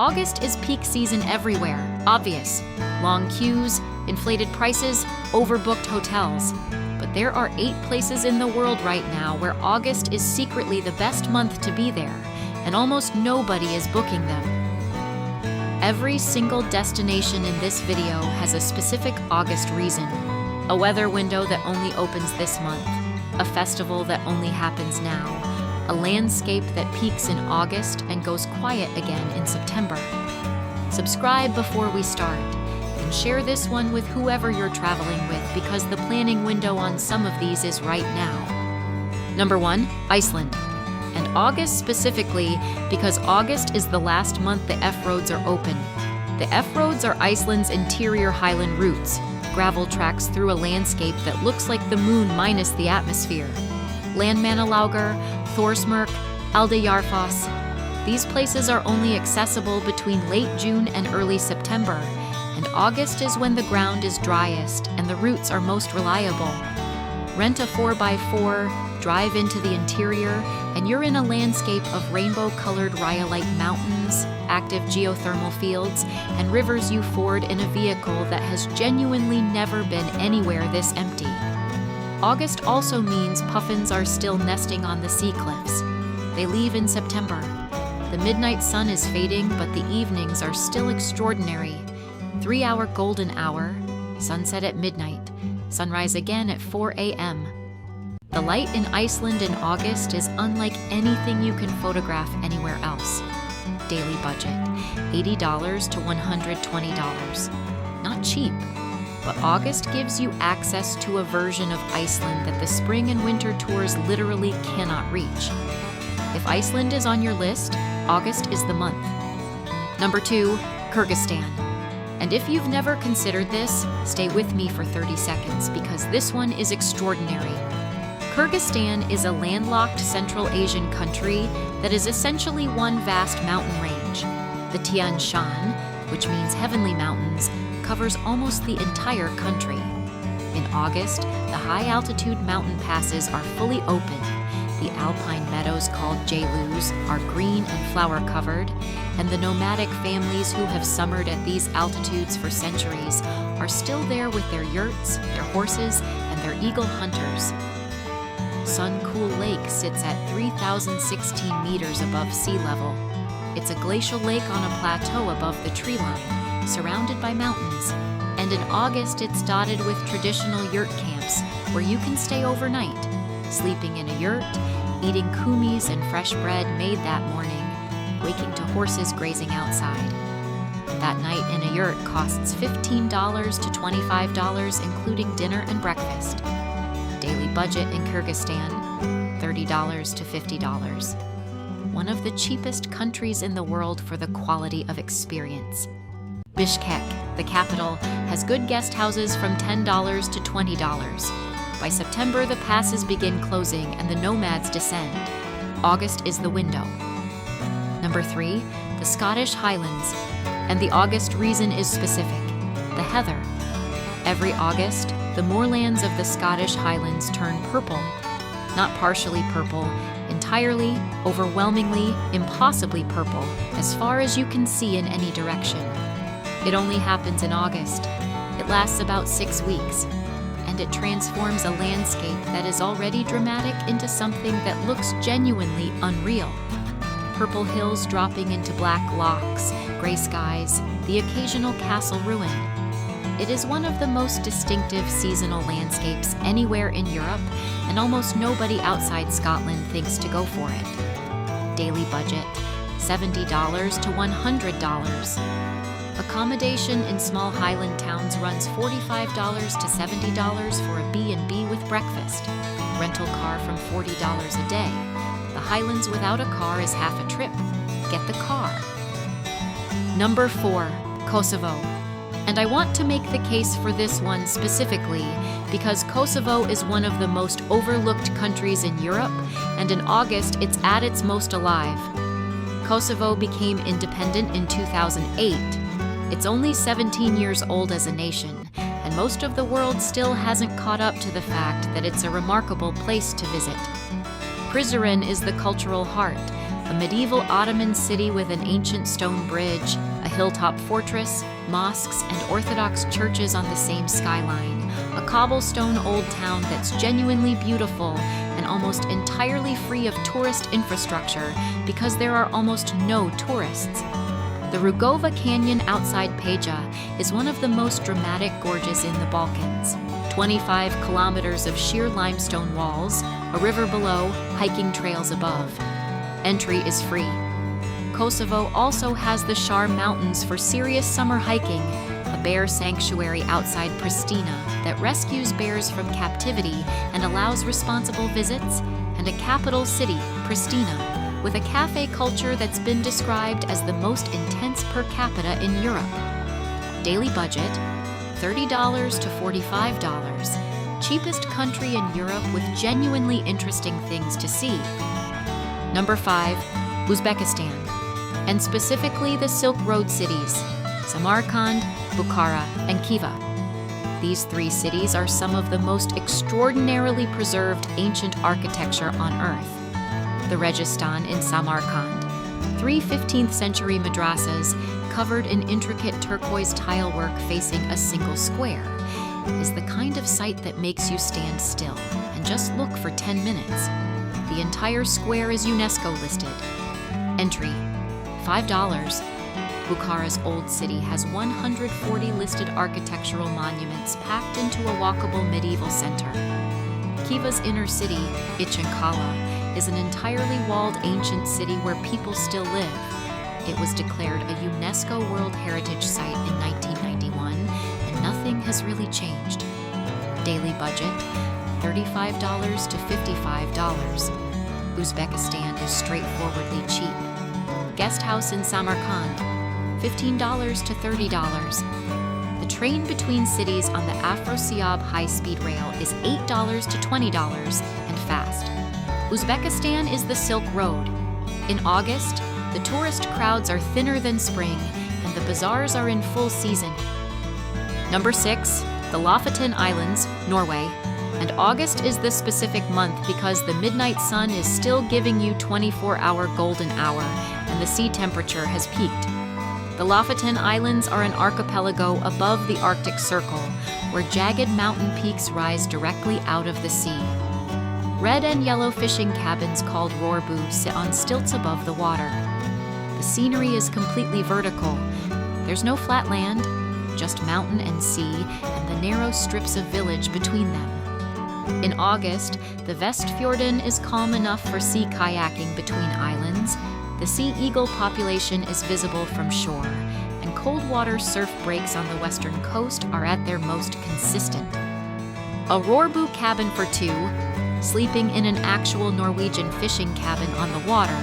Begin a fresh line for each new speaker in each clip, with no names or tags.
August is peak season everywhere, obvious. Long queues, inflated prices, overbooked hotels. But there are 8 places in the world right now where August is secretly the best month to be there, and almost nobody is booking them. Every single destination in this video has a specific August reason. A weather window that only opens this month, a festival that only happens now, a landscape that peaks in August and goes quiet again in September. Subscribe before we start, and share this one with whoever you're traveling with because the planning window on some of these is right now. Number 1, Iceland. And August specifically because August is the last month the F-roads are open. The F-roads are Iceland's interior highland routes, gravel tracks through a landscape that looks like the moon minus the atmosphere. Landmannalaugar, Thorsmörk, Aldejarfoss. These places are only accessible between late June and early September, and August is when the ground is driest and the routes are most reliable. Rent a 4x4, drive into the interior, and you're in a landscape of rainbow-colored rhyolite mountains, active geothermal fields, and rivers you ford in a vehicle that has genuinely never been anywhere this empty. August also means puffins are still nesting on the sea cliffs. They leave in September. The midnight sun is fading, but the evenings are still extraordinary. 3-hour golden hour, sunset at midnight, sunrise again at 4 a.m. The light in Iceland in August is unlike anything you can photograph anywhere else. Daily budget, $80 to $120. Not cheap. But August gives you access to a version of Iceland that the spring and winter tours literally cannot reach. If Iceland is on your list, August is the month. Number 2, Kyrgyzstan. And if you've never considered this, stay with me for 30 seconds because this one is extraordinary. Kyrgyzstan is a landlocked Central Asian country that is essentially one vast mountain range. The Tian Shan, which means heavenly mountains, covers almost the entire country. In August, the high-altitude mountain passes are fully open. The alpine meadows called Jailus are green and flower-covered, and the nomadic families who have summered at these altitudes for centuries are still there with their yurts, their horses, and their eagle hunters. Sun Cool Lake sits at 3,016 meters above sea level. It's a glacial lake on a plateau above the tree line, surrounded by mountains, and in August it's dotted with traditional yurt camps where you can stay overnight, sleeping in a yurt, eating kumis and fresh bread made that morning, waking to horses grazing outside. That night in a yurt costs $15 to $25, including dinner and breakfast. Daily budget in Kyrgyzstan, $30 to $50. One of the cheapest countries in the world for the quality of experience. Bishkek, the capital, has good guest houses from $10 to $20. By September, the passes begin closing and the nomads descend. August is the window. Number 3, the Scottish Highlands. And the August reason is specific: the heather. Every August, the moorlands of the Scottish Highlands turn purple. Not partially purple, entirely, overwhelmingly, impossibly purple, as far as you can see in any direction. It only happens in August. It lasts about 6 weeks, and it transforms a landscape that is already dramatic into something that looks genuinely unreal. Purple hills dropping into black lochs, gray skies, the occasional castle ruin. It is one of the most distinctive seasonal landscapes anywhere in Europe, and almost nobody outside Scotland thinks to go for it. Daily budget, $70 to $100. Accommodation in small highland towns runs $45 to $70 for a B&B with breakfast. Rental car from $40 a day. The Highlands without a car is half a trip. Get the car. Number 4, Kosovo. And I want to make the case for this one specifically because Kosovo is one of the most overlooked countries in Europe, and in August it's at its most alive. Kosovo became independent in 2008. It's only 17 years old as a nation, and most of the world still hasn't caught up to the fact that it's a remarkable place to visit. Prizren is the cultural heart, a medieval Ottoman city with an ancient stone bridge, a hilltop fortress, mosques, and Orthodox churches on the same skyline. A cobblestone old town that's genuinely beautiful and almost entirely free of tourist infrastructure because there are almost no tourists. The Rugova Canyon outside Peja is one of the most dramatic gorges in the Balkans. 25 kilometers of sheer limestone walls, a river below, hiking trails above. Entry is free. Kosovo also has the Shar Mountains for serious summer hiking, a bear sanctuary outside Pristina that rescues bears from captivity and allows responsible visits, and a capital city, Pristina, with a cafe culture that's been described as the most intense per capita in Europe. Daily budget, $30 to $45. Cheapest country in Europe with genuinely interesting things to see. Number 5, Uzbekistan, and specifically the Silk Road cities, Samarkand, Bukhara, and Khiva. These 3 cities are some of the most extraordinarily preserved ancient architecture on Earth. The Registan in Samarkand, 3 15th century madrasas covered in intricate turquoise tilework facing a single square, is the kind of sight that makes you stand still and just look for 10 minutes. The entire square is UNESCO listed. Entry, $5. Bukhara's old city has 140 listed architectural monuments packed into a walkable medieval center. Khiva's inner city, Ichankala, is an entirely walled ancient city where people still live. It was declared a UNESCO World Heritage Site in 1991, and nothing has really changed. Daily budget, $35 to $55. Uzbekistan is straightforwardly cheap. Guest house in Samarkand, $15 to $30. The train between cities on the Afrosiab high-speed rail is $8 to $20 and fast. Uzbekistan is the Silk Road. In August, the tourist crowds are thinner than spring, and the bazaars are in full season. Number 6, the Lofoten Islands, Norway. And August is the specific month because the midnight sun is still giving you 24-hour golden hour, and the sea temperature has peaked. The Lofoten Islands are an archipelago above the Arctic Circle, where jagged mountain peaks rise directly out of the sea. Red and yellow fishing cabins called roorbu sit on stilts above the water. The scenery is completely vertical. There's no flat land, just mountain and sea, and the narrow strips of village between them. In August, the Vestfjorden is calm enough for sea kayaking between islands. The sea eagle population is visible from shore, and cold water surf breaks on the western coast are at their most consistent. A roorbu cabin for 2, sleeping in an actual Norwegian fishing cabin on the water,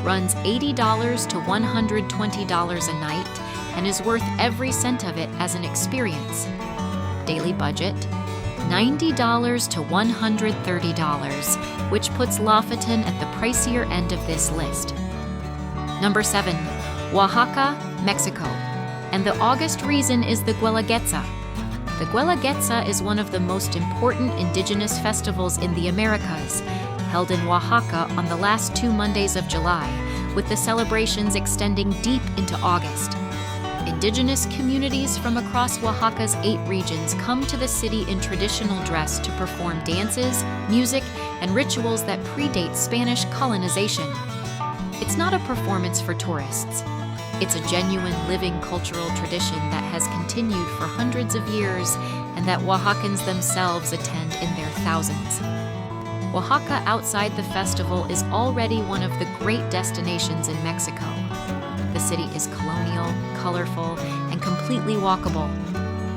runs $80 to $120 a night and is worth every cent of it as an experience. Daily budget, $90 to $130, which puts Lofoten at the pricier end of this list. Number 7, Oaxaca, Mexico. And the August reason is the Guelaguetza. The Guelaguetza is one of the most important indigenous festivals in the Americas, held in Oaxaca on the last 2 Mondays of July, with the celebrations extending deep into August. Indigenous communities from across Oaxaca's 8 regions come to the city in traditional dress to perform dances, music, and rituals that predate Spanish colonization. It's not a performance for tourists. It's a genuine living cultural tradition that has continued for hundreds of years and that Oaxacans themselves attend in their thousands. Oaxaca outside the festival is already one of the great destinations in Mexico. The city is colonial, colorful, and completely walkable.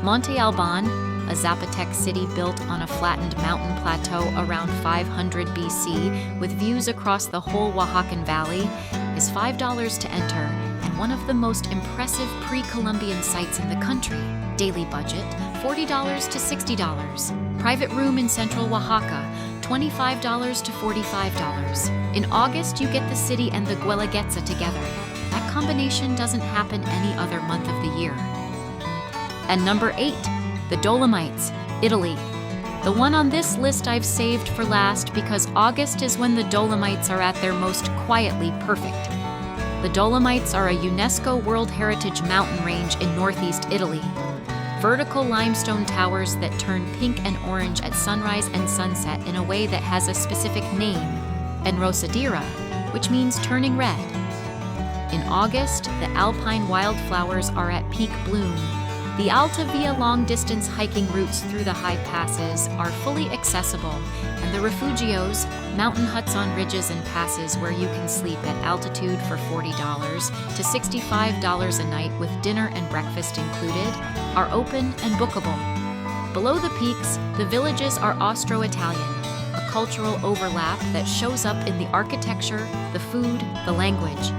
Monte Alban, a Zapotec city built on a flattened mountain plateau around 500 BC with views across the whole Oaxacan Valley, is $5 to enter and one of the most impressive pre-Columbian sites in the country. Daily budget, $40 to $60. Private room in central Oaxaca, $25 to $45. In August, you get the city and the Guelaguetza together. That combination doesn't happen any other month of the year. And number 8, the Dolomites, Italy. The one on this list I've saved for last because August is when the Dolomites are at their most quietly perfect. The Dolomites are a UNESCO World Heritage mountain range in northeast Italy. Vertical limestone towers that turn pink and orange at sunrise and sunset in a way that has a specific name, enrosadera, which means turning red. In August, the alpine wildflowers are at peak bloom. The Alta Via long-distance hiking routes through the high passes are fully accessible, and the refugios, mountain huts on ridges and passes where you can sleep at altitude for $40 to $65 a night with dinner and breakfast included, are open and bookable. Below the peaks, the villages are Austro-Italian, a cultural overlap that shows up in the architecture, the food, the language.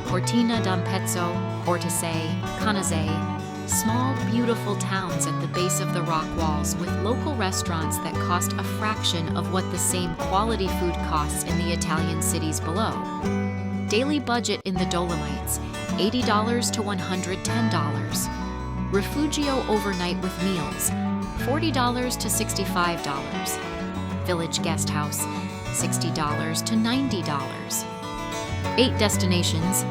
Cortina d'Ampezzo, Ortisei, Canazei, small, beautiful towns at the base of the rock walls with local restaurants that cost a fraction of what the same quality food costs in the Italian cities below. Daily budget in the Dolomites, $80 to $110. Refugio overnight with meals, $40 to $65. Village guest house, $60 to $90. 8 destinations,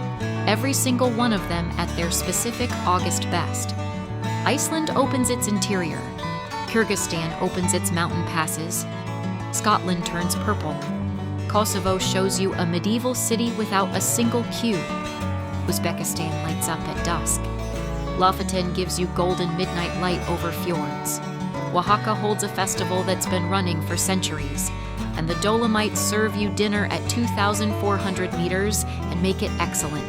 every single one of them at their specific August best. Iceland opens its interior. Kyrgyzstan opens its mountain passes. Scotland turns purple. Kosovo shows you a medieval city without a single queue. Uzbekistan lights up at dusk. Lofoten gives you golden midnight light over fjords. Oaxaca holds a festival that's been running for centuries. And the Dolomites serve you dinner at 2,400 meters and make it excellent.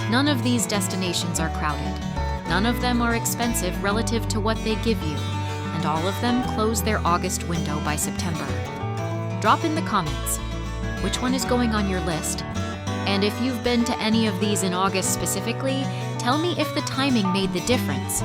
None of these destinations are crowded. None of them are expensive relative to what they give you, and all of them close their August window by September. Drop in the comments which one is going on your list, and if you've been to any of these in August specifically, tell me if the timing made the difference.